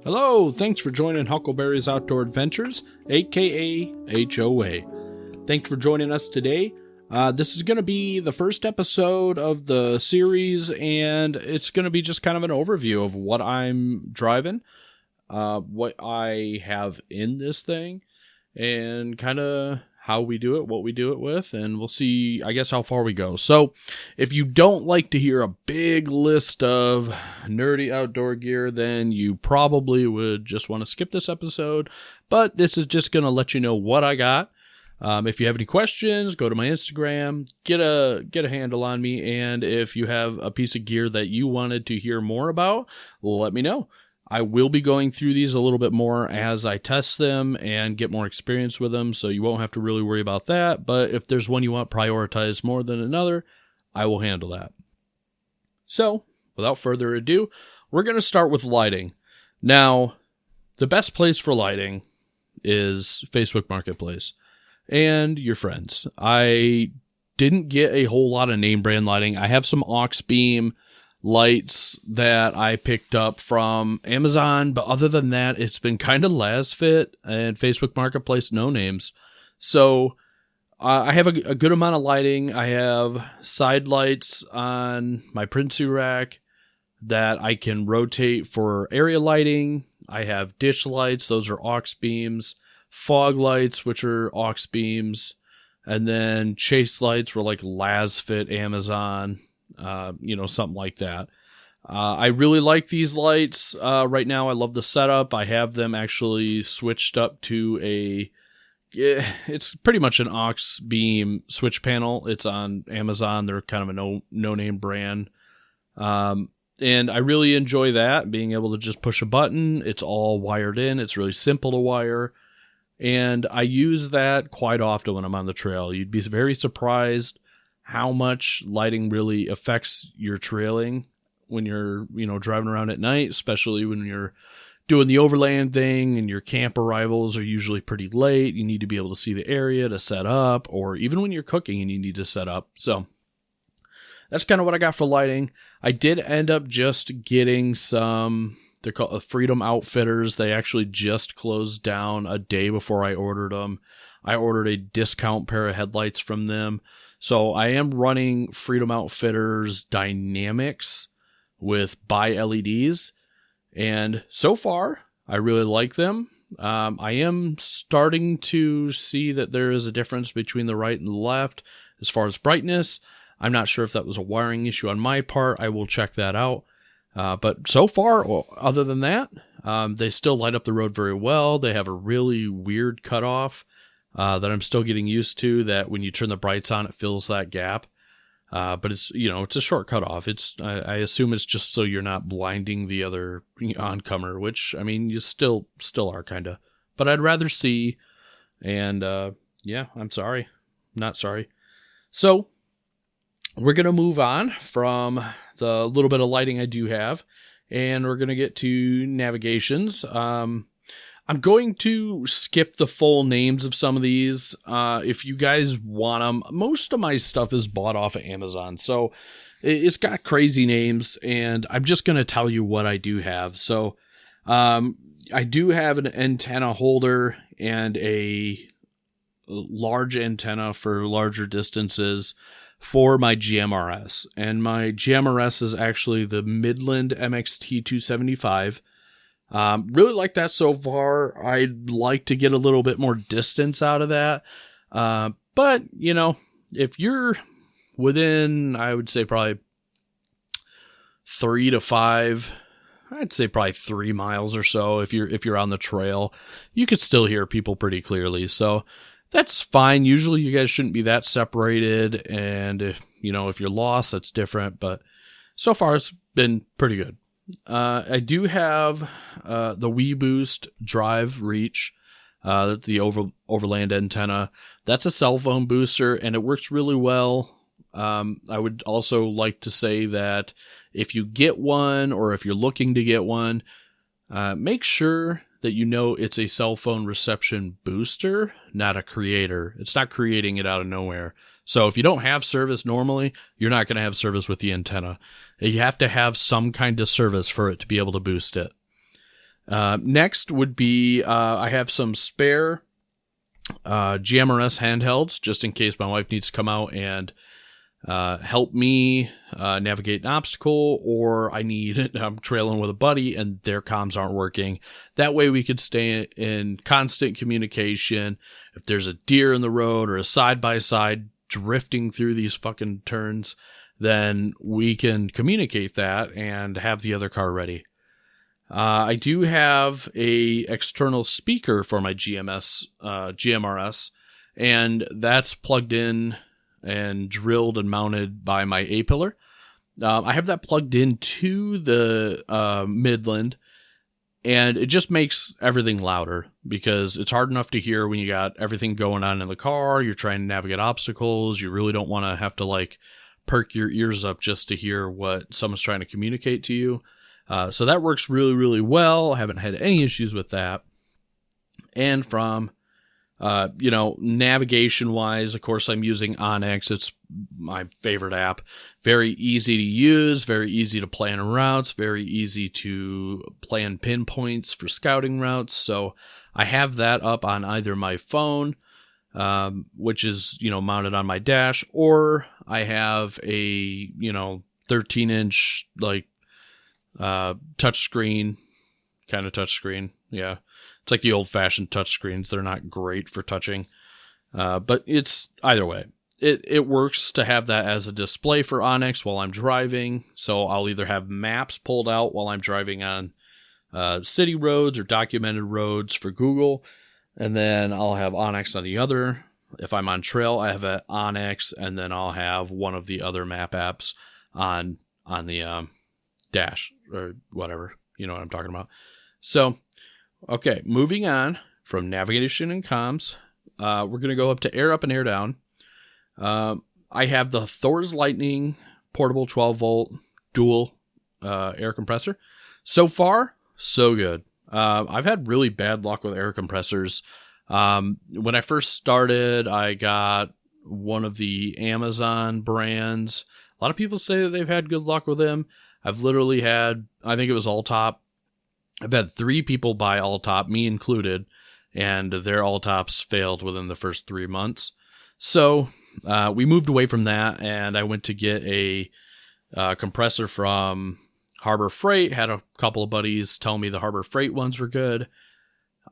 Hello, thanks for joining Huckleberry's Outdoor Adventures, aka HOA. Thanks for joining us today. This is going to be the first episode of the series, and it's going to be just kind of an overview of what I'm driving, what I have in this thing, and kind of how we do it, what we do it with, and we'll see, I guess, how far we go. So, if you don't like to hear a big list of nerdy outdoor gear, then you probably would just want to skip this episode, but this is just going to let you know what I got. If you have any questions, go to my Instagram, get a handle on me, and if you have a piece of gear that you wanted to hear more about, let me know. I will be going through these a little bit more as I test them and get more experience with them, so you won't have to really worry about that. But if there's one you want prioritized more than another, I will handle that. So, without further ado, we're going to start with lighting. Now, the best place for lighting is Facebook Marketplace and your friends. I didn't get a whole lot of name brand lighting. I have some aux beam lights that I picked up from Amazon, but other than that, it's been kind of las fit and Facebook Marketplace no names. So I have a good amount of lighting. I have side lights on my Prinsu rack that I can rotate for area lighting. I have ditch lights, those are aux beams, fog lights, which are aux beams, and then chase lights were like las fit Amazon. Something like that. I really like these lights. Right now, I love the setup. I have them actually switched up to it's pretty much an aux beam switch panel. It's on Amazon. They're kind of a no-name brand. And I really enjoy that, being able to just push a button. It's all wired in. It's really simple to wire. And I use that quite often when I'm on the trail. You'd be very surprised how much lighting really affects your trailing when you're, driving around at night, especially when you're doing the overland thing and your camp arrivals are usually pretty late. You need to be able to see the area to set up, or even when you're cooking and you need to set up. So that's kind of what I got for lighting. I did end up just getting some, they're called Freedom Outfitters. They actually just closed down a day before I ordered them. I ordered a discount pair of headlights from them. So I am running Freedom Outfitters Dynamics with bi-LEDs, and so far I really like them. I am starting to see that there is a difference between the right and the left as far as brightness. I'm not sure if that was a wiring issue on my part. I will check that out. But so far, other than that, they still light up the road very well. They have a really weird cutoff that I'm still getting used to, that when you turn the brights on, it fills that gap. But it's, it's a short cutoff. I assume it's just so you're not blinding the other oncomer, which, I mean, you still are kind of, but I'd rather see. And, I'm sorry. Not sorry. So we're going to move on from the little bit of lighting I do have, and we're going to get to navigations. I'm going to skip the full names of some of these. If you guys want them, most of my stuff is bought off of Amazon. So it's got crazy names, and I'm just going to tell you what I do have. So I do have an antenna holder and a large antenna for larger distances for my GMRS. And my GMRS is actually the Midland MXT 275. Really like that so far. I'd like to get a little bit more distance out of that. But, if you're within, I would say probably 3 to 5, I'd say probably 3 miles or so. If you're on the trail, you could still hear people pretty clearly. So that's fine. Usually you guys shouldn't be that separated. And if you're lost, that's different. But so far it's been pretty good. I do have the WeBoost Drive Reach, the overland antenna. That's a cell phone booster, and it works really well. I would also like to say that if you get one, or if you're looking to get one, make sure that it's a cell phone reception booster, not a creator. It's not creating it out of nowhere. So if you don't have service normally, you're not going to have service with the antenna. You have to have some kind of service for it to be able to boost it. Next would be, I have some spare GMRS handhelds, just in case my wife needs to come out and help me navigate an obstacle, or I'm trailing with a buddy and their comms aren't working. That way we could stay in constant communication. If there's a deer in the road or a side-by-side drifting through these fucking turns, then we can communicate that and have the other car ready. I do have a external speaker for my GMRS, and that's plugged in and drilled and mounted by my A-pillar. I have that plugged into the Midland, and it just makes everything louder because it's hard enough to hear when you got everything going on in the car. You're trying to navigate obstacles. You really don't want to have to like perk your ears up just to hear what someone's trying to communicate to you. So that works really, really well. I haven't had any issues with that. And from, navigation wise, of course, I'm using Onyx. It's my favorite app. Very easy to use, very easy to plan routes, very easy to plan pinpoints for scouting routes. So I have that up on either my phone, which is, mounted on my dash, or I have a, 13-inch, touchscreen, kind of touchscreen. Yeah. It's like the old fashioned touchscreens. They're not great for touching. But it's either way. It works to have that as a display for Onyx while I'm driving. So I'll either have maps pulled out while I'm driving on city roads or documented roads for Google. And then I'll have Onyx on the other. If I'm on trail, I have an Onyx, and then I'll have one of the other map apps on the dash or whatever, you know what I'm talking about. So, okay, moving on from navigation and comms, we're going to go up to air up and air down. I have the Thor's Lightning portable 12-volt dual air compressor. So far, so good. I've had really bad luck with air compressors. When I first started, I got one of the Amazon brands. A lot of people say that they've had good luck with them. I've literally had, I think it was All Top. I've had 3 people buy All Top, me included, and their All Tops failed within the first 3 months. So we moved away from that, and I went to get a compressor from Harbor Freight. Had a couple of buddies tell me the Harbor Freight ones were good.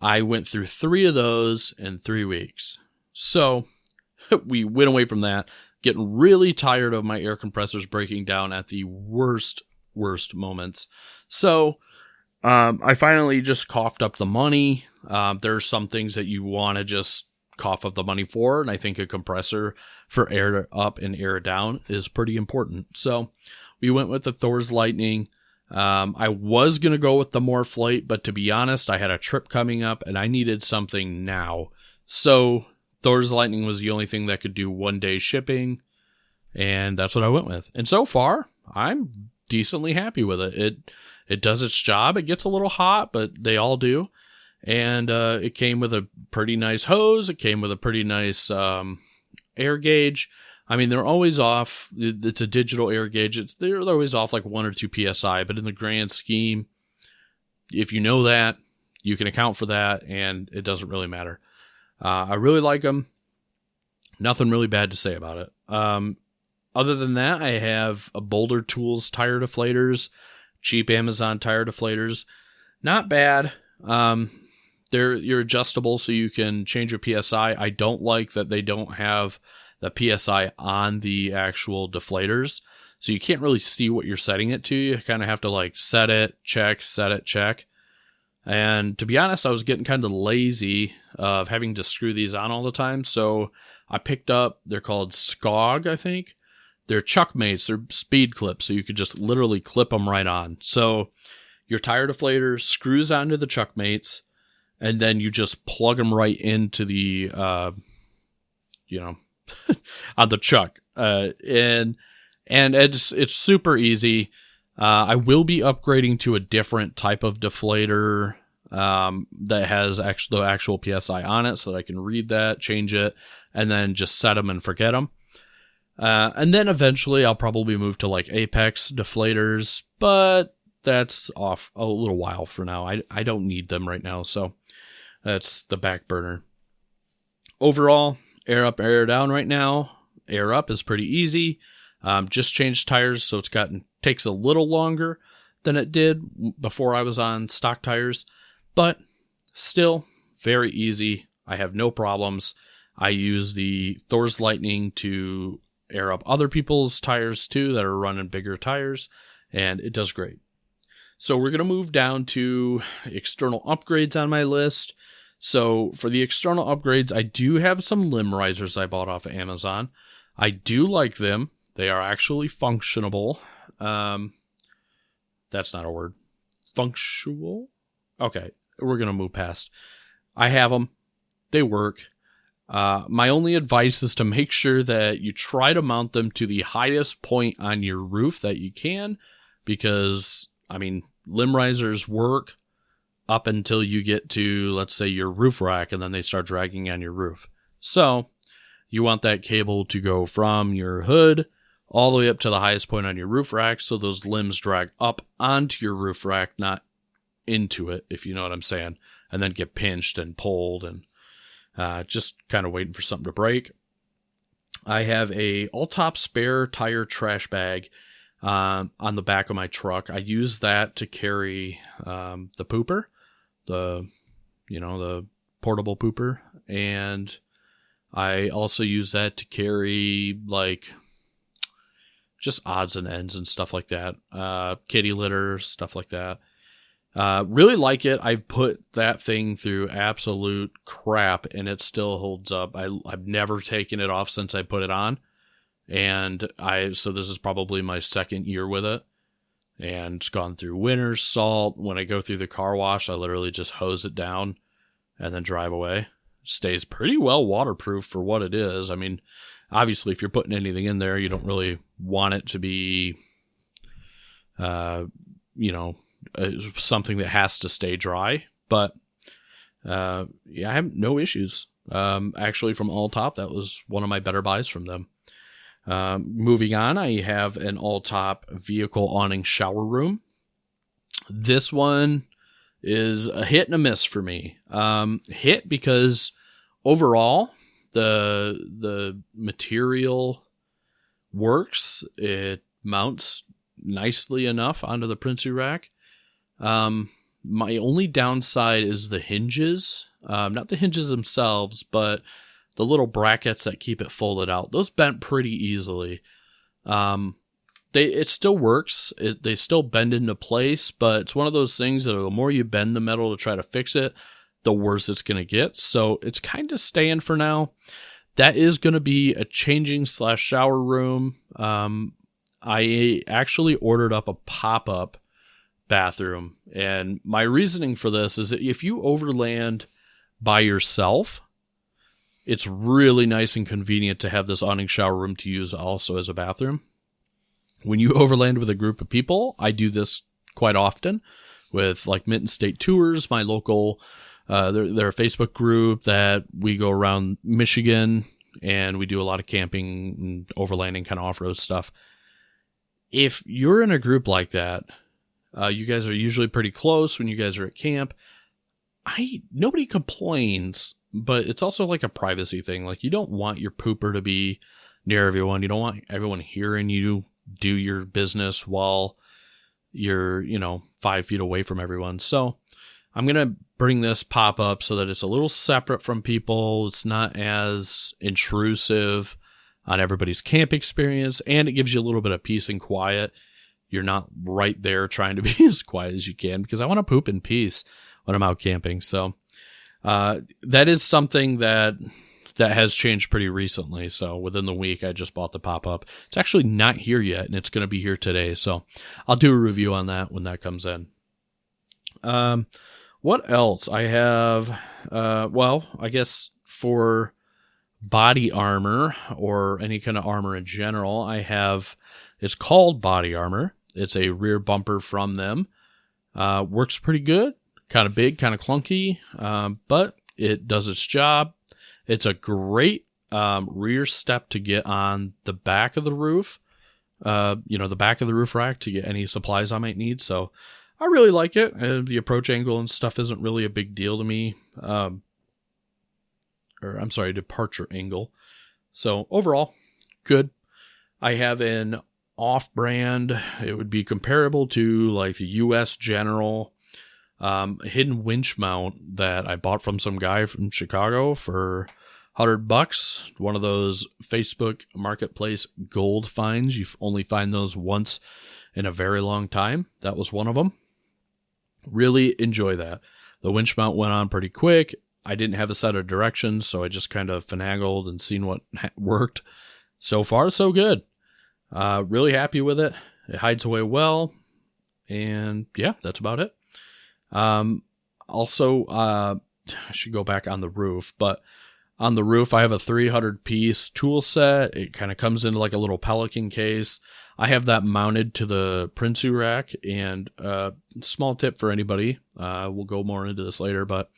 I went through 3 of those in 3 weeks. So we went away from that, getting really tired of my air compressors breaking down at the worst moments. So I finally just coughed up the money. There's some things that you want to just cough up the money for, and I think a compressor for air up and air down is pretty important. So we went with the Thor's Lightning. I was going to go with the Morphlite, but to be honest, I had a trip coming up and I needed something now. So Thor's Lightning was the only thing that could do 1-day shipping, and that's what I went with. And so far, I'm decently happy with it. It does its job. It gets a little hot, but they all do. And it came with a pretty nice hose. It came with a pretty nice air gauge. I mean, they're always off. It's a digital air gauge. They're always off like 1 or 2 PSI, but in the grand scheme, if you know that, you can account for that, and it doesn't really matter. I really like them. Nothing really bad to say about it. Other than that, I have a Boulder Tools tire deflators, cheap Amazon tire deflators. Not bad. You're adjustable, so you can change your PSI. I don't like that they don't have the PSI on the actual deflators, so you can't really see what you're setting it to. You kind of have to set it, check. And to be honest, I was getting kind of lazy of having to screw these on all the time, so I picked up, they're called Skog, I think. They're Chuckmates, they're speed clips, so you could just literally clip them right on. So your tire deflator screws onto the Chuckmates, and then you just plug them right into the, on the chuck. And it's super easy. I will be upgrading to a different type of deflator that has the actual PSI on it, so that I can read that, change it, and then just set them and forget them. And then eventually I'll probably move to Apex deflators, but that's off a little while for now. I don't need them right now, so that's the back burner. Overall, air up, air down right now. Air up is pretty easy. Just changed tires, so takes a little longer than it did before I was on stock tires, but still very easy. I have no problems. I use the Thor's Lightning to air up other people's tires too that are running bigger tires, and it does great. So we're going to move down to external upgrades on my list. So for the external upgrades, I do have some limb risers I bought off of Amazon. I do like them. They are actually functional. That's not a word. Functional? Okay, we're going to move past. I have them. They work. My only advice is to make sure that you try to mount them to the highest point on your roof that you can, because, limb risers work up until you get to, let's say, your roof rack, and then they start dragging on your roof. So you want that cable to go from your hood all the way up to the highest point on your roof rack, so those limbs drag up onto your roof rack, not into it, if you know what I'm saying, and then get pinched and pulled and just kind of waiting for something to break. I have a all-top spare tire trash bag on the back of my truck. I use that to carry the pooper, the portable pooper, and I also use that to carry just odds and ends and stuff like that. Kitty litter, stuff like that. Really like it. I've put that thing through absolute crap and it still holds up. I've never taken it off since I put it on. And so this is probably my second year with it. And it's gone through winter salt. When I go through the car wash, I literally just hose it down and then drive away. It stays pretty well waterproof for what it is. Obviously, if you're putting anything in there, you don't really want it to be, something that has to stay dry. But, I have no issues. Actually, from All Top, that was one of my better buys from them. Moving on, I have an All Top vehicle awning shower room. This one is a hit and a miss for me. Hit because overall, the material works. It mounts nicely enough onto the Princey rack. My only downside is the hinges. Not the hinges themselves, but the little brackets that keep it folded out. Those bent pretty easily. It still works. They still bend into place, but it's one of those things that the more you bend the metal to try to fix it, the worse it's going to get. So it's kind of staying for now. That is going to be a changing/shower room. I actually ordered up a pop-up bathroom. And my reasoning for this is that if you overland by yourself, it's really nice and convenient to have this awning shower room to use also as a bathroom. When you overland with a group of people, I do this quite often with Mitten State Tours, my local, they're a Facebook group that we go around Michigan and we do a lot of camping and overlanding kind of off-road stuff. If you're in a group like that, you guys are usually pretty close when you guys are at camp. Nobody complains, but it's also like a privacy thing. You don't want your pooper to be near everyone. You don't want everyone hearing you do your business while you're, 5 feet away from everyone. So I'm going to bring this pop up so that it's a little separate from people. It's not as intrusive on everybody's camp experience, and it gives you a little bit of peace and quiet. You're not right there trying to be as quiet as you can, because I want to poop in peace when I'm out camping. So that is something that has changed pretty recently. So within the week, I just bought the pop-up. It's actually not here yet, and it's going to be here today. So I'll do a review on that when that comes in. What else? I have, I guess for body armor or any kind of armor in general, it's called body armor. It's a rear bumper from them. Works pretty good. Kind of big, kind of clunky, but it does its job. It's a great rear step to get on the back of the roof the back of the roof rack to get any supplies I might need. So I really like it. The approach angle and stuff isn't really a big deal to me. Departure angle. So overall, good. I have an off-brand. It would be comparable to like the U.S. General hidden winch mount that I bought from some guy from Chicago for $100. One of those Facebook Marketplace gold finds. You only find those once in a very long time. That was one of them. Really enjoy that. The winch mount went on pretty quick. I didn't have a set of directions, so I just kind of finagled and seen what worked. So far, so good. Really happy with it. It hides away well. And yeah, that's about it. Also, I should go back on the roof, but on the roof, I have a 300-piece tool set. It kind of comes into like a little Pelican case. I have that mounted to the Prinsu rack, and small tip for anybody. We'll go more into this later, but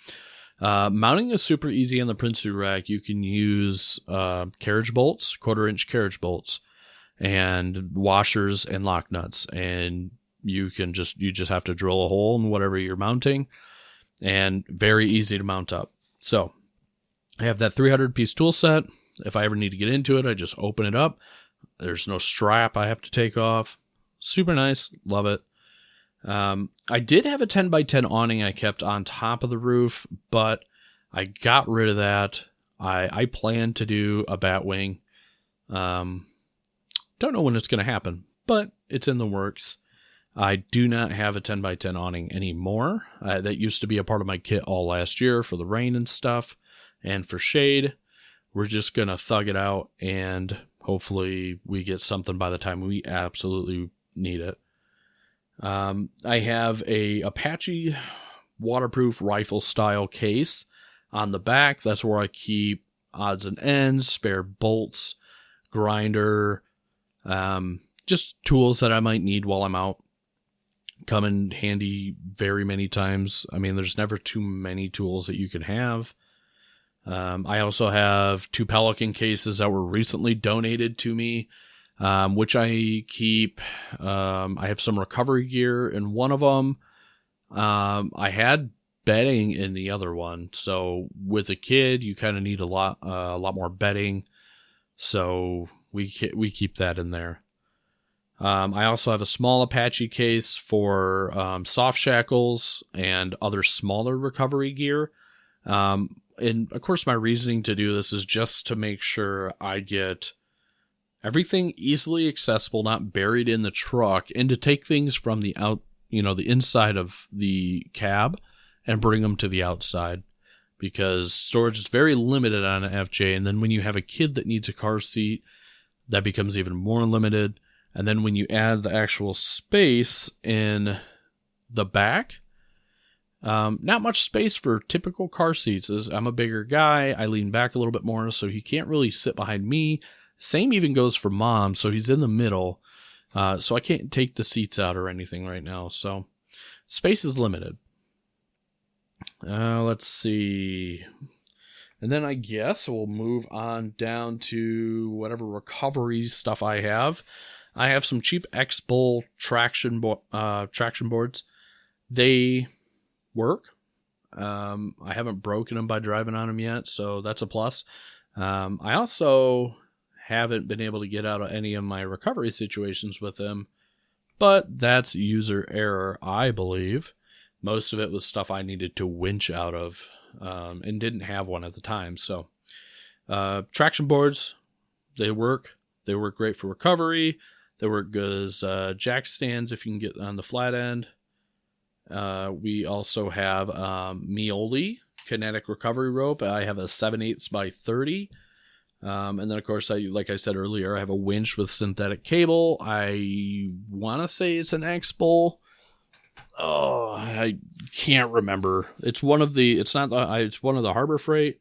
mounting is super easy on the Prinsu rack. You can use carriage bolts, 1/4-inch carriage bolts, and washers and lock nuts, and you just have to drill a hole in whatever you're mounting, and very easy to mount up. So I have that 300-piece tool set. If I ever need to get into it, I just open it up. There's no strap I have to take off. Super nice. Love it. I did have a 10x10 awning I kept on top of the roof, but I got rid of that. I plan to do a bat wing. Don't know when it's going to happen, but it's in the works. I do not have a 10x10 awning anymore. That used to be a part of my kit all last year for the rain and stuff. And for shade, we're just going to thug it out, and hopefully we get something by the time we absolutely need it. I have a Apache waterproof rifle style case on the back. That's where I keep odds and ends, spare bolts, grinder, just tools that I might need while I'm out. Come in handy very many times. I mean, there's never too many tools that you can have. I also have 2 Pelican cases that were recently donated to me, which I keep. I have some recovery gear in one of them. I had bedding in the other one. So with a kid, you kind of need a lot more bedding. So we keep that in there. I also have a small Apache case for soft shackles and other smaller recovery gear. And of course, my reasoning to do this is just to make sure I get everything easily accessible, not buried in the truck, and to take things from the inside of the cab and bring them to the outside, because storage is very limited on an FJ. And then when you have a kid that needs a car seat, that becomes even more limited. And then when you add the actual space in the back, not much space for typical car seats. I'm a bigger guy. I lean back a little bit more, so he can't really sit behind me. Same even goes for mom, so he's in the middle. So I can't take the seats out or anything right now. So space is limited. Let's see. And then I guess we'll move on down to whatever recovery stuff I have. I have some cheap X-Bull traction boards. They work. I haven't broken them by driving on them yet, so that's a plus. I also haven't been able to get out of any of my recovery situations with them, but that's user error, I believe. Most of it was stuff I needed to winch out of, and didn't have one at the time. So traction boards, they work. They work great for recovery. They work good as jack stands if you can get on the flat end. We also have Mioli kinetic recovery rope. I have a 7/8 by 30. And then, of course, like I said earlier, I have a winch with synthetic cable. I want to say it's an X-Bull. Oh, I can't remember. It's one of the Harbor Freight,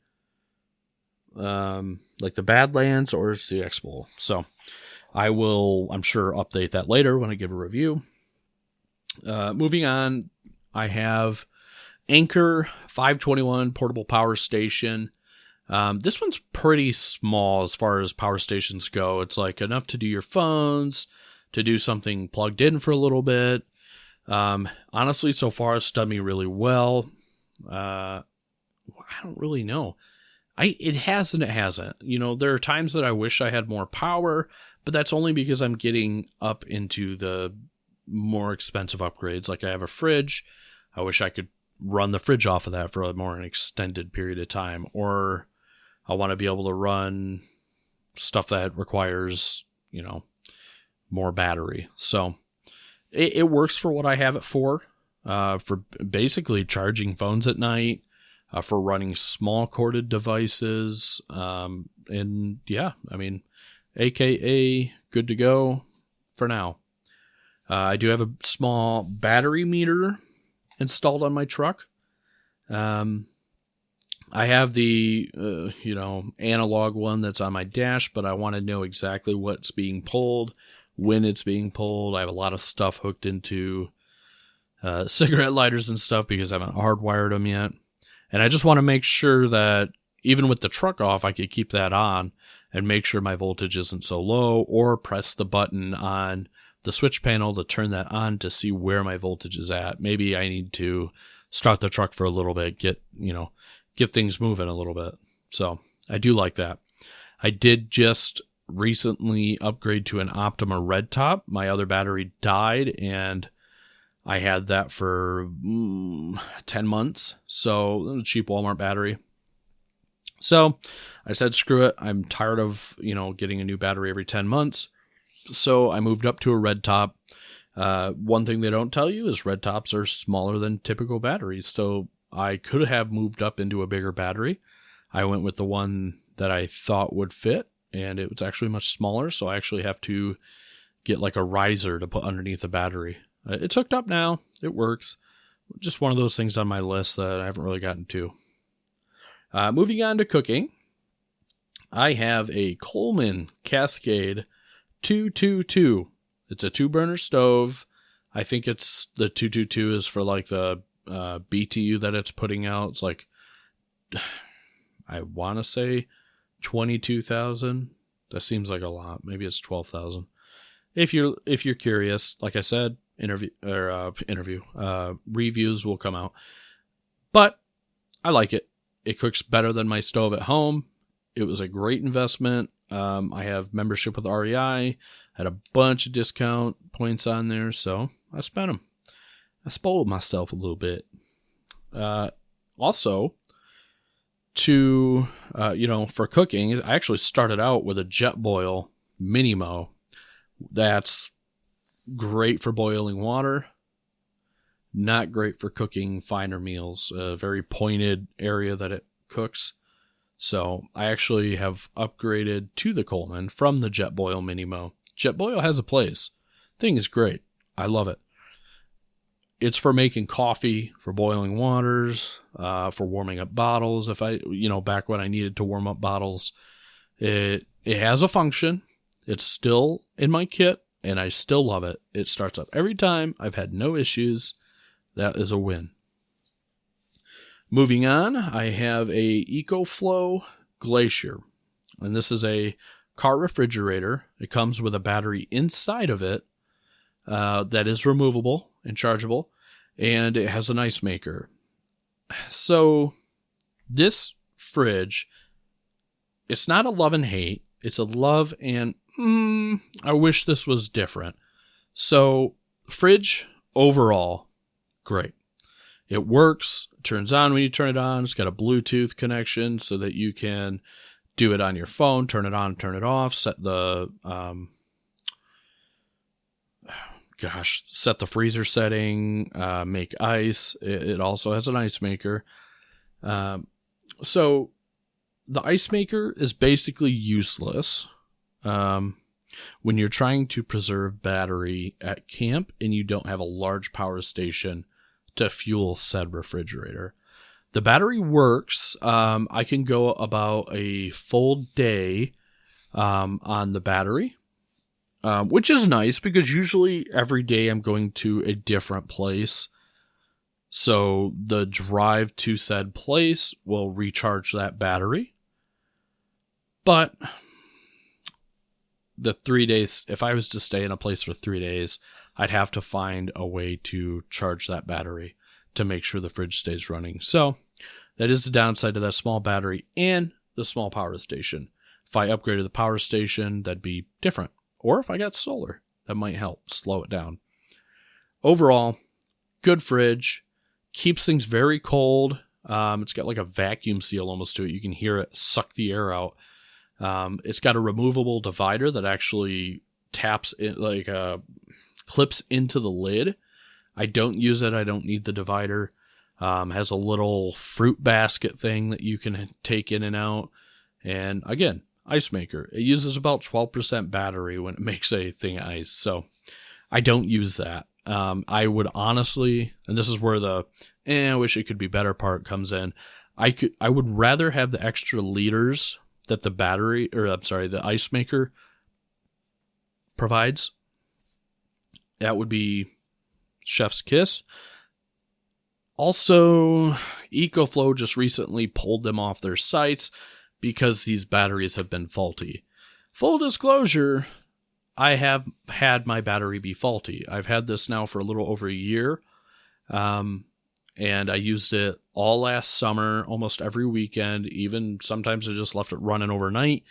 like the Badlands, or it's the X-Bull. So I will, I'm sure, update that later when I give a review. Moving on, I have Anchor 521 portable power station. This one's pretty small as far as power stations go. It's like enough to do your phones, to do something plugged in for a little bit. Honestly, so far it's done me really well. I don't really know. It has and it hasn't. You know, there are times that I wish I had more power, but that's only because I'm getting up into the more expensive upgrades. Like I have a fridge. I wish I could run the fridge off of that for a more extended period of time. Or I want to be able to run stuff that requires, you know, more battery. So it works for what I have it for basically charging phones at night, for running small corded devices. And yeah, I mean, AKA good to go for now. I do have a small battery meter installed on my truck. I have the, analog one that's on my dash, but I want to know exactly what's being pulled, when it's being pulled. I have a lot of stuff hooked into cigarette lighters and stuff because I haven't hardwired them yet. And I just want to make sure that even with the truck off, I could keep that on and make sure my voltage isn't so low, or press the button on the switch panel to turn that on to see where my voltage is at. Maybe I need to start the truck for a little bit, get things moving a little bit. So I do like that. I did just recently upgrade to an Optima red top. My other battery died and I had that for 10 months. So a cheap Walmart battery. So I said, screw it. I'm tired of, getting a new battery every 10 months. So I moved up to a red top. One thing they don't tell you is red tops are smaller than typical batteries. So I could have moved up into a bigger battery. I went with the one that I thought would fit, and it was actually much smaller. So I actually have to get like a riser to put underneath the battery. It's hooked up now. It works. Just one of those things on my list that I haven't really gotten to. Moving on to cooking. I have a Coleman Cascade 222. It's a 2-burner stove. I think it's the 222 is for like the BTU that it's putting out. It's like, I want to say 22,000. That seems like a lot. Maybe it's 12,000. If you're curious, like I said, reviews will come out. But I like it. It cooks better than my stove at home. It was a great investment. I have membership with REI. Had a bunch of discount points on there, so I spent them. I spoiled myself a little bit. Also, for cooking, I actually started out with a Jetboil Minimo. That's great for boiling water. Not great for cooking finer meals. A very pointed area that it cooks. So I actually have upgraded to the Coleman from the Jetboil Minimo. Jetboil has a place. Thing is great. I love it. It's for making coffee, for boiling waters, for warming up bottles. If back when I needed to warm up bottles, it has a function. It's still in my kit, and I still love it. It starts up every time. I've had no issues. That is a win. Moving on, I have a EcoFlow Glacier, and this is a car refrigerator. It comes with a battery inside of it that is removable and chargeable, and it has an ice maker. So this fridge, it's not a love and hate. It's a love and I wish this was different. So fridge overall, great. It works, turns on when you turn it on. It's got a Bluetooth connection so that you can do it on your phone, turn it on, turn it off, set the set the freezer setting, make ice. It also has an ice maker. So the ice maker is basically useless when you're trying to preserve battery at camp and you don't have a large power station to fuel said refrigerator. The battery works. I can go about a full day on the battery, which is nice because usually every day I'm going to a different place. So the drive to said place will recharge that battery. But the 3 days, if I was to stay in a place for 3 days, I'd have to find a way to charge that battery to make sure the fridge stays running. So that is the downside to that small battery and the small power station. If I upgraded the power station, that'd be different. Or if I got solar, that might help slow it down. Overall, good fridge. Keeps things very cold. It's got like a vacuum seal almost to it. You can hear it suck the air out. It's got a removable divider that actually taps it, like clips into the lid. I don't use it. I don't need the divider. Has a little fruit basket thing that you can take in and out. And again, ice maker. It uses about 12% battery when it makes a thing of ice. So I don't use that. I would honestly, and this is where the I wish it could be better part comes in. I would rather have the extra liters that the ice maker provides. That would be chef's kiss. Also, EcoFlow just recently pulled them off their sites because these batteries have been faulty. Full disclosure, I have had my battery be faulty. I've had this now for a little over a year, and I used it all last summer, almost every weekend. Even sometimes I just left it running overnight,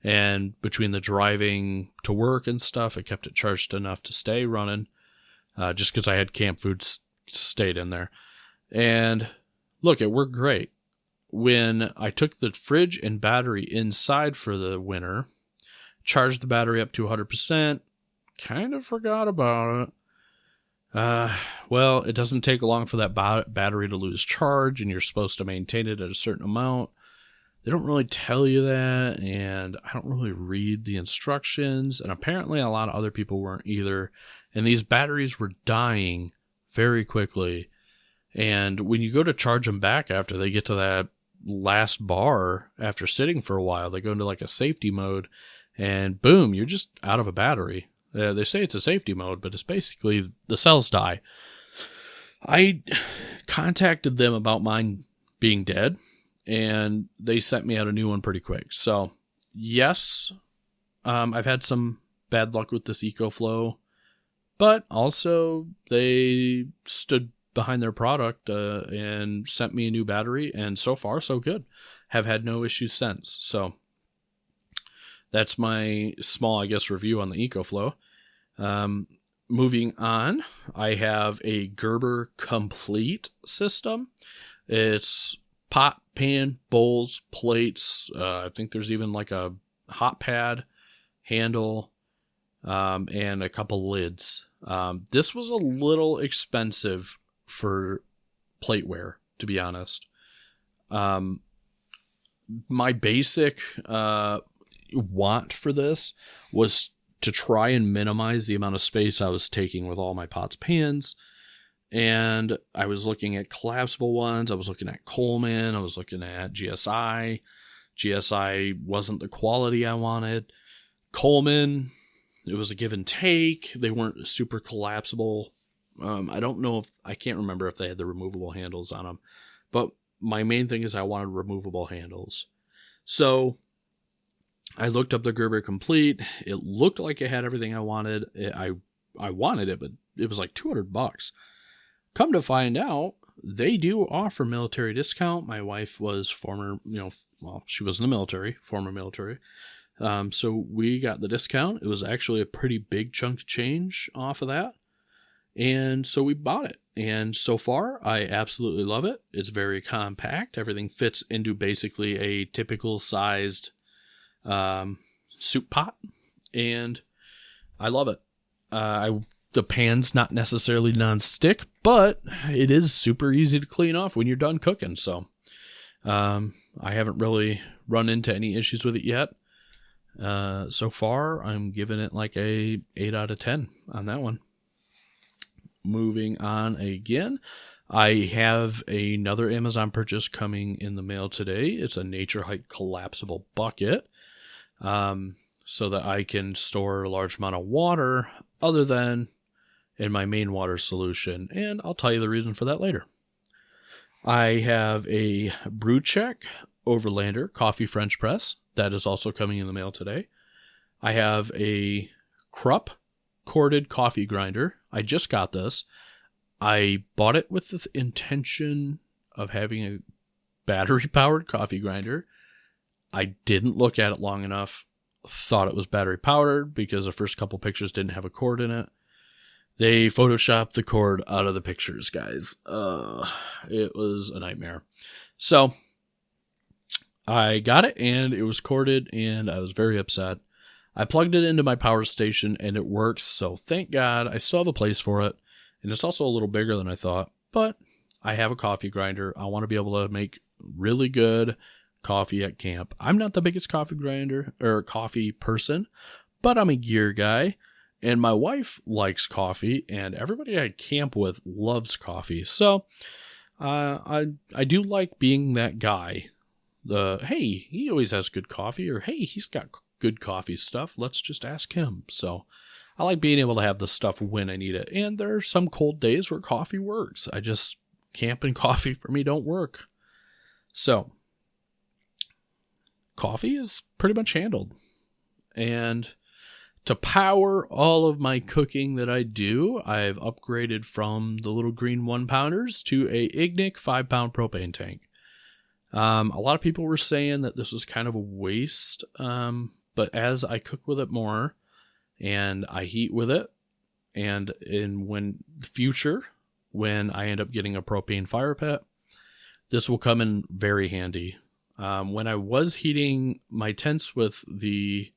and between the driving to work and stuff, I kept it charged enough to stay running, just because I had camp food stayed in there. And look, it worked great. When I took the fridge and battery inside for the winter, charged the battery up to 100%, kind of forgot about it. Well, it doesn't take long for that battery to lose charge, and you're supposed to maintain it at a certain amount. They don't really tell you that, and I don't really read the instructions, and apparently a lot of other people weren't either, and these batteries were dying very quickly. And when you go to charge them back after they get to that last bar, after sitting for a while, they go into like a safety mode, and boom, you're just out of a battery. They say it's a safety mode, but it's basically the cells die. I contacted them about mine being dead, and they sent me out a new one pretty quick. So, yes, I've had some bad luck with this EcoFlow, but also they stood behind their product and sent me a new battery, and so far so good. Have had no issues since. So that's my small, review on the EcoFlow. Moving on, I have a Gerber Complete system. It's pot, pan, bowls, plates. I think there's even like a hot pad handle, and a couple lids. This was a little expensive for plateware, to be honest. My basic want for this was to try and minimize the amount of space I was taking with all my pots, pans, and I was looking at collapsible ones. I was looking at Coleman. I was looking at GSI. GSI wasn't the quality I wanted. Coleman, it was a give and take. They weren't super collapsible. I can't remember if they had the removable handles on them, but my main thing is I wanted removable handles. So I looked up the Gerber Complete. It looked like it had everything I wanted. I wanted it, but it was like $200. Come to find out, they do offer military discount. My wife was she was in the military, former military. So we got the discount. It was actually a pretty big chunk of change off of that. And so we bought it. And so far, I absolutely love it. It's very compact. Everything fits into basically a typical sized soup pot. And I love it. The pan's not necessarily non-stick, but it is super easy to clean off when you're done cooking. So I haven't really run into any issues with it yet. So far, I'm giving it like a 8 out of 10 on that one. Moving on again, I have another Amazon purchase coming in the mail today. It's a Nature Hike collapsible bucket, so that I can store a large amount of water other than in my main water solution, and I'll tell you the reason for that later. I have a Brew Check Overlander coffee French press that is also coming in the mail today. I have a Krupp corded coffee grinder. I just got this. I bought it with the intention of having a battery-powered coffee grinder. I didn't look at it long enough. Thought it was battery-powered because the first couple pictures didn't have a cord in it. They photoshopped the cord out of the pictures, guys. It was a nightmare. So I got it, and it was corded, and I was very upset. I plugged it into my power station, and it works, so thank God. I still have a place for it, and it's also a little bigger than I thought, but I have a coffee grinder. I want to be able to make really good coffee at camp. I'm not the biggest coffee grinder or coffee person, but I'm a gear guy, and my wife likes coffee, and everybody I camp with loves coffee. So I do like being that guy. Hey, he always has good coffee, or hey, he's got good coffee stuff. Let's just ask him. So I like being able to have the stuff when I need it. And there are some cold days where coffee works. Camp and coffee for me don't work. So coffee is pretty much handled. And to power all of my cooking that I do, I've upgraded from the little green 1-pounders to a Ignik 5-pound propane tank. A lot of people were saying that this was kind of a waste, but as I cook with it more and I heat with it, and when I end up getting a propane fire pit, this will come in very handy. When I was heating my tents with the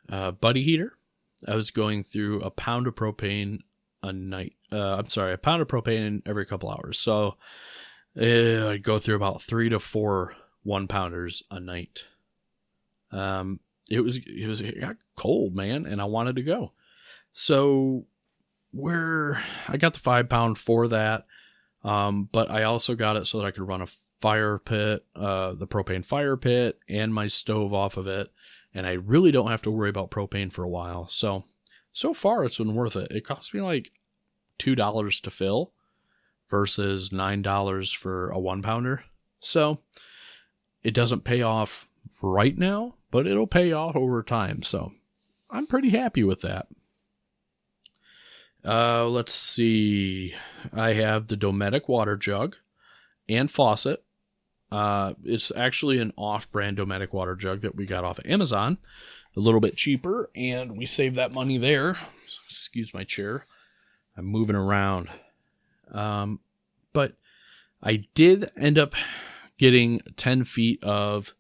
buddy heater, I was going through a pound of propane a pound of propane every couple hours. So I'd go through about 3 to 4 1-pounders a night. It got cold, man, and I wanted to go. So I got the 5-pound for that. But I also got it so that I could run a fire pit, the propane fire pit, and my stove off of it. And I really don't have to worry about propane for a while. So far it's been worth it. It cost me like $2 to fill versus $9 for a 1-pounder. So it doesn't pay off right now, but it'll pay off over time. So I'm pretty happy with that. Let's see. I have the Dometic water jug and faucet. It's actually an off-brand Dometic water jug that we got off of Amazon, a little bit cheaper, and we saved that money there. Excuse my chair. I'm moving around. But I did end up getting 10 feet of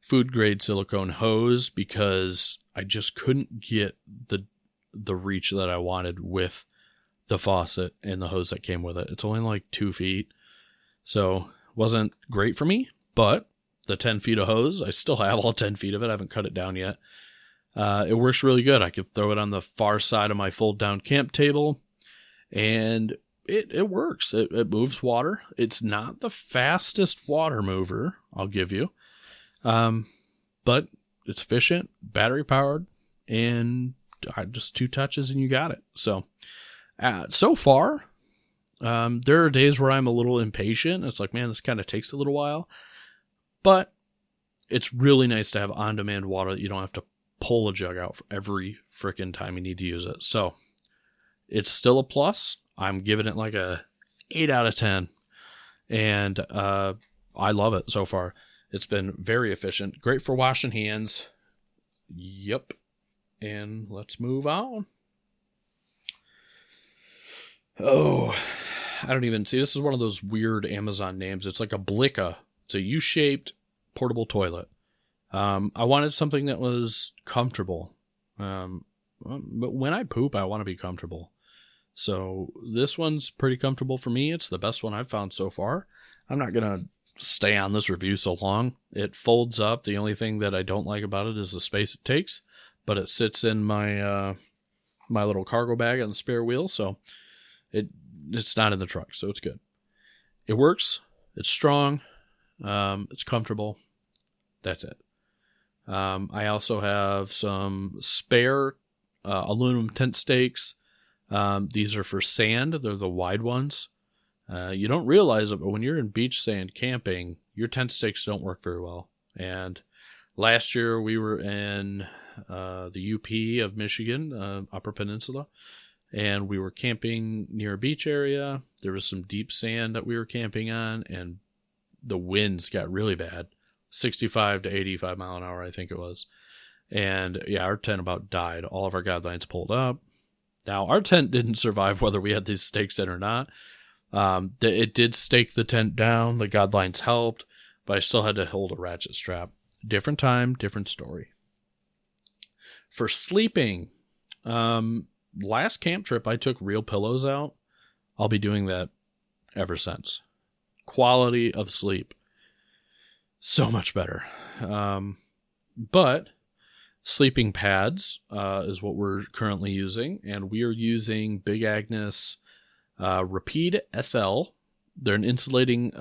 food grade silicone hose because I just couldn't get the reach that I wanted with the faucet and the hose that came with it. It's only like 2 feet. So wasn't great for me, but the 10 feet of hose, I still have all 10 feet of it. I haven't cut it down yet. It works really good. I could throw it on the far side of my fold down camp table, and it works. It moves water. It's not the fastest water mover, I'll give you. But it's efficient, battery powered, and just 2 touches and you got it. So far, there are days where I'm a little impatient. It's like, man, this kind of takes a little while, but it's really nice to have on-demand water that you don't have to pull a jug out for every freaking time you need to use it. So it's still a plus. I'm giving it like a 8 out of 10, and I love it so far. It's been very efficient, great for washing hands. Yep. And let's move on. Oh, I don't even see. This is one of those weird Amazon names. It's like a Blicka. It's a U-shaped portable toilet. I wanted something that was comfortable. But when I poop, I want to be comfortable. So this one's pretty comfortable for me. It's the best one I've found so far. I'm not going to stay on this review so long. It folds up. The only thing that I don't like about it is the space it takes, but it sits in my my little cargo bag on the spare wheel, so it's not in the truck, so it's good. It works. It's strong. It's comfortable. That's it. I also have some spare aluminum tent stakes. These are for sand. They're the wide ones. You don't realize it, but when you're in beach sand camping, your tent stakes don't work very well. And Last year we were in the UP of Michigan, Upper Peninsula, and we were camping near a beach area. There was some deep sand that we were camping on, and the winds got really bad, 65 to 85 mile an hour, I think it was. And yeah, our tent about died. All of our guidelines pulled up. Now, our tent didn't survive whether we had these stakes in or not. It did stake the tent down. The guidelines helped, but I still had to hold a ratchet strap. Different time, different story. For sleeping, last camp trip, I took real pillows out. I'll be doing that ever since. Quality of sleep, so much better. But sleeping pads is what we're currently using, and we are using Big Agnes Rapide SL. They're an insulated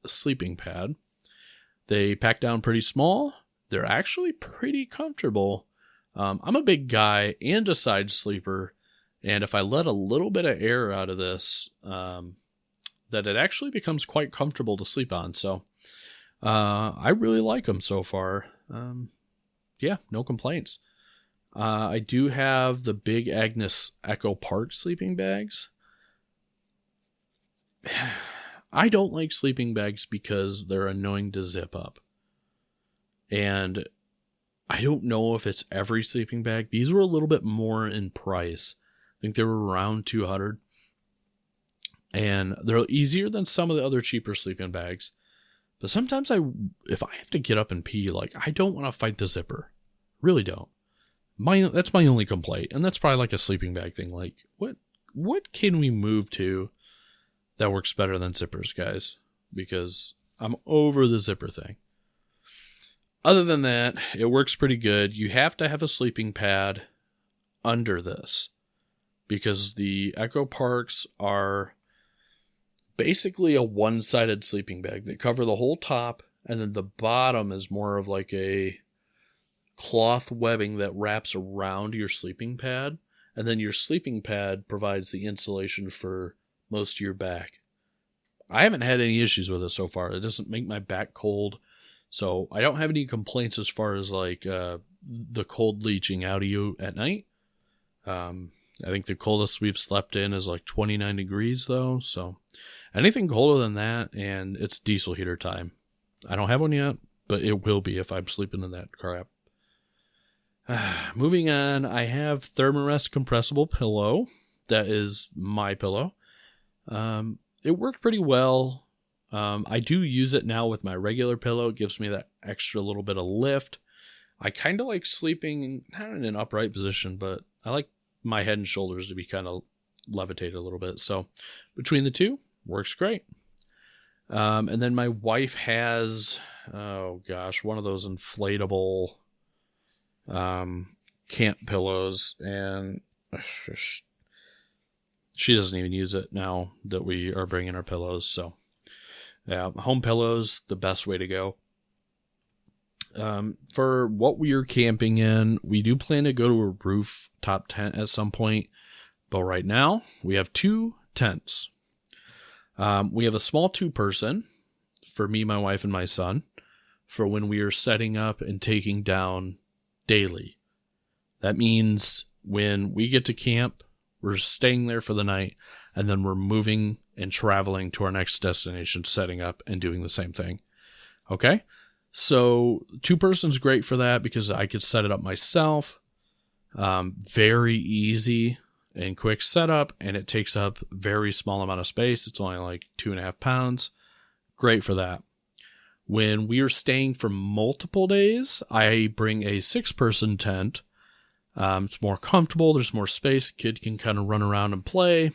sleeping pad. They pack down pretty small. They're actually pretty comfortable. I'm a big guy and a side sleeper, and if I let a little bit of air out of this, that it actually becomes quite comfortable to sleep on. So I really like them so far. Yeah, no complaints. I do have the Big Agnes Echo Park sleeping bags. I don't like sleeping bags because they're annoying to zip up. And I don't know if it's every sleeping bag. These were a little bit more in price. I think they were around $200. And they're easier than some of the other cheaper sleeping bags. But sometimes if I have to get up and pee, I don't want to fight the zipper. Really don't. That's my only complaint. And that's probably like a sleeping bag thing. What can we move to that works better than zippers, guys? Because I'm over the zipper thing. Other than that, it works pretty good. You have to have a sleeping pad under this because the Echo Parks are basically a one-sided sleeping bag. They cover the whole top, and then the bottom is more of like a cloth webbing that wraps around your sleeping pad, and then your sleeping pad provides the insulation for most of your back. I haven't had any issues with it so far. It doesn't make my back cold, so I don't have any complaints as far as the cold leaching out of you at night. I think the coldest we've slept in is 29 degrees though, so anything colder than that, and it's diesel heater time. I don't have one yet, but it will be if I'm sleeping in that crap. Moving on, I have Thermarest compressible pillow. That is my pillow. It worked pretty well. I do use it now with my regular pillow. It gives me that extra little bit of lift. I kind of like sleeping, not in an upright position, but I like my head and shoulders to be kind of levitated a little bit. So between the two, works great. And then my wife has, one of those inflatable camp pillows, and she doesn't even use it now that we are bringing our pillows. So yeah, home pillows, the best way to go. For what we are camping in, we do plan to go to a rooftop tent at some point, but right now we have 2 tents. We have a small 2-person for me, my wife, and my son for when we are setting up and taking down daily. That means when we get to camp, we're staying there for the night, and then we're moving and traveling to our next destination, setting up and doing the same thing. Okay? So 2-person's great for that because I could set it up myself. Very easy and quick setup, and it takes up very small amount of space. It's only 2.5 pounds. Great for that. When we are staying for multiple days, I bring a 6-person tent. It's more comfortable. There's more space. Kid can kind of run around and play.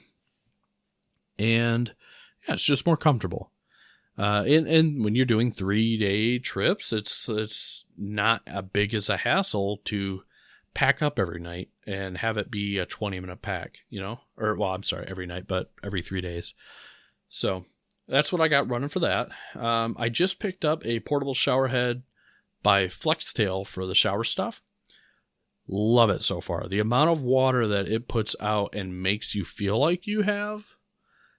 And yeah, it's just more comfortable. And when you're doing 3-day trips, it's not as big as a hassle to pack up every night and have it be a 20-minute pack, every night, but every 3 days. So that's what I got running for that. I just picked up a portable shower head by Flextail for the shower stuff. Love it so far. The amount of water that it puts out and makes you feel like you have,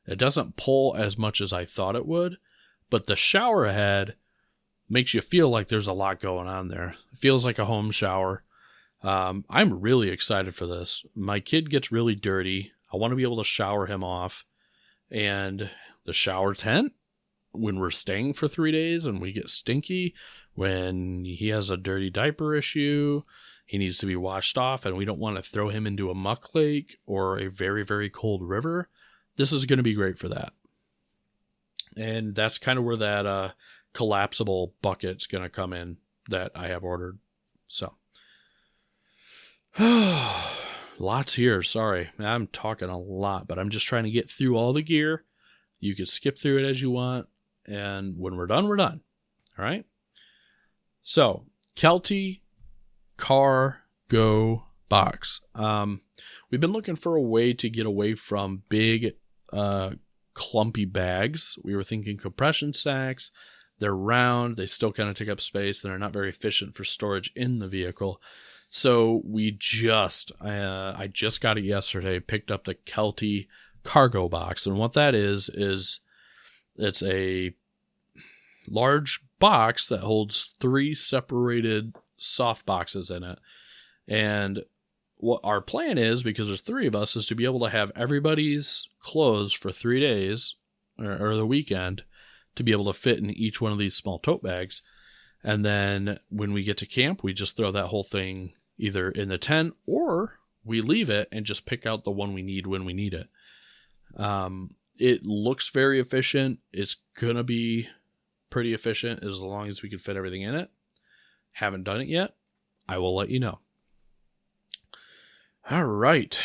it doesn't pull as much as I thought it would. But the shower head makes you feel like there's a lot going on there. It feels like a home shower. I'm really excited for this. My kid gets really dirty. I want to be able to shower him off. And the shower tent, when we're staying for 3 days and we get stinky, when he has a dirty diaper issue, he needs to be washed off, and we don't want to throw him into a muck lake or a very, very cold river. This is going to be great for that. And that's kind of where that collapsible bucket's going to come in that I have ordered. So, lots here. Sorry, I'm talking a lot, but I'm just trying to get through all the gear. You can skip through it as you want, and when we're done, we're done. All right? So, Kelty Cargo Box. We've been looking for a way to get away from big, clumpy bags. We were thinking compression sacks. They're round. They still kind of take up space. They're not very efficient for storage in the vehicle. So I just got it yesterday, picked up the Kelty Cargo Box. And what that is it's a large box that holds 3 separated soft boxes in it. And what our plan is, because there's 3 of us, is to be able to have everybody's clothes for 3 days or the weekend to be able to fit in each one of these small tote bags. And then when we get to camp, we just throw that whole thing either in the tent or we leave it and just pick out the one we need when we need it. It looks very efficient. It's going to be pretty efficient as long as we can fit everything in it. Haven't done it yet. I will let you know. All right.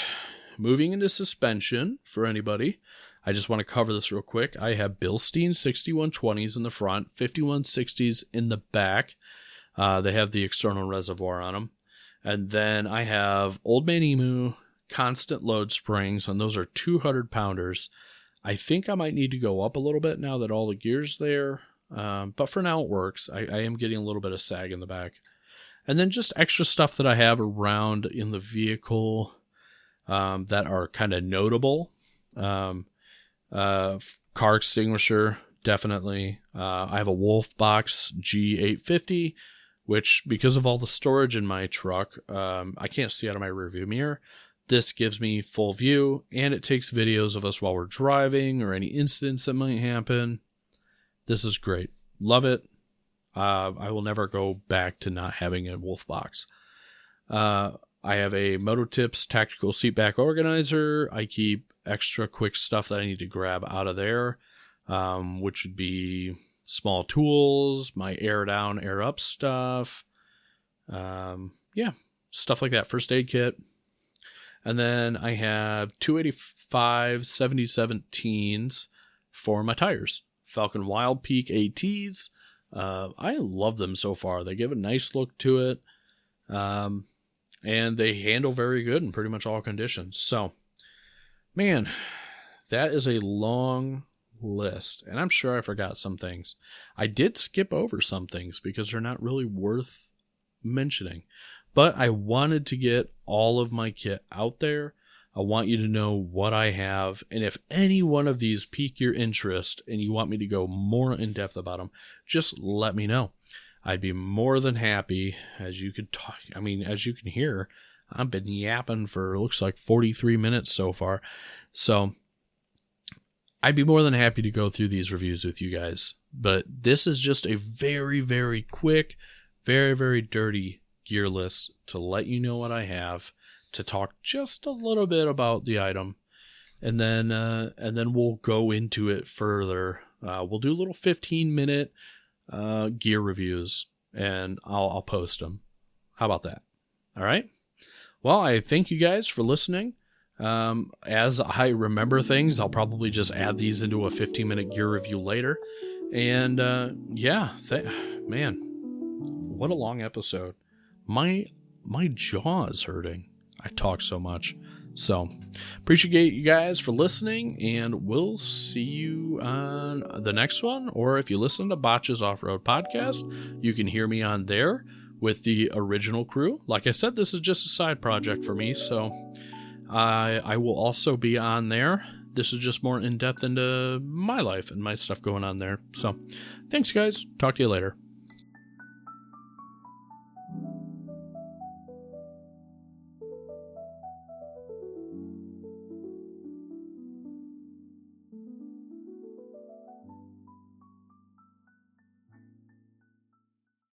Moving into suspension for anybody. I just want to cover this real quick. I have Bilstein 6120s in the front, 5160s in the back. They have the external reservoir on them. And then I have Old Man Emu constant load springs, and those are 200 pounders. I think I might need to go up a little bit now that all the gear's there. But for now it works. I am getting a little bit of sag in the back. And then just extra stuff that I have around in the vehicle that are kind of notable. Car extinguisher, definitely. I have a Wolf Box G850, which, because of all the storage in my truck, I can't see out of my rearview mirror. This gives me full view, and it takes videos of us while we're driving or any incidents that might happen. This is great. Love it. I will never go back to not having a Wolf Box. I have a Mototips tactical seat back organizer. I keep extra quick stuff that I need to grab out of there, which would be small tools, my air down, air up stuff. Stuff like that. First aid kit. And then I have 285 7017s for my tires. Falcon Wild Peak ATs. I love them so far. They give a nice look to it. And they handle very good in pretty much all conditions. So, man, that is a long list. And I'm sure I forgot some things. I did skip over some things because they're not really worth mentioning. But I wanted to get all of my kit out there. I want you to know what I have. And if any one of these pique your interest and you want me to go more in depth about them, just let me know. I'd be more than happy. As you can hear, I've been yapping for looks like 43 minutes so far. So I'd be more than happy to go through these reviews with you guys. But this is just a very, very quick, very, very dirty gear list to let you know what I have, to talk just a little bit about the item, and then we'll go into it further. We'll do little 15-minute gear reviews, and I'll post them. How about that? All right. Well, I thank you guys for listening. As I remember things, I'll probably just add these into a 15-minute gear review later. And man, what a long episode. My jaw is hurting. I talk so much. So, appreciate you guys for listening, and we'll see you on the next one. Or if you listen to Botch's Off-Road Podcast, you can hear me on there with the original crew. Like I said, this is just a side project for me, so I will also be on there. This is just more in-depth into my life and my stuff going on there. So, thanks, guys. Talk to you later.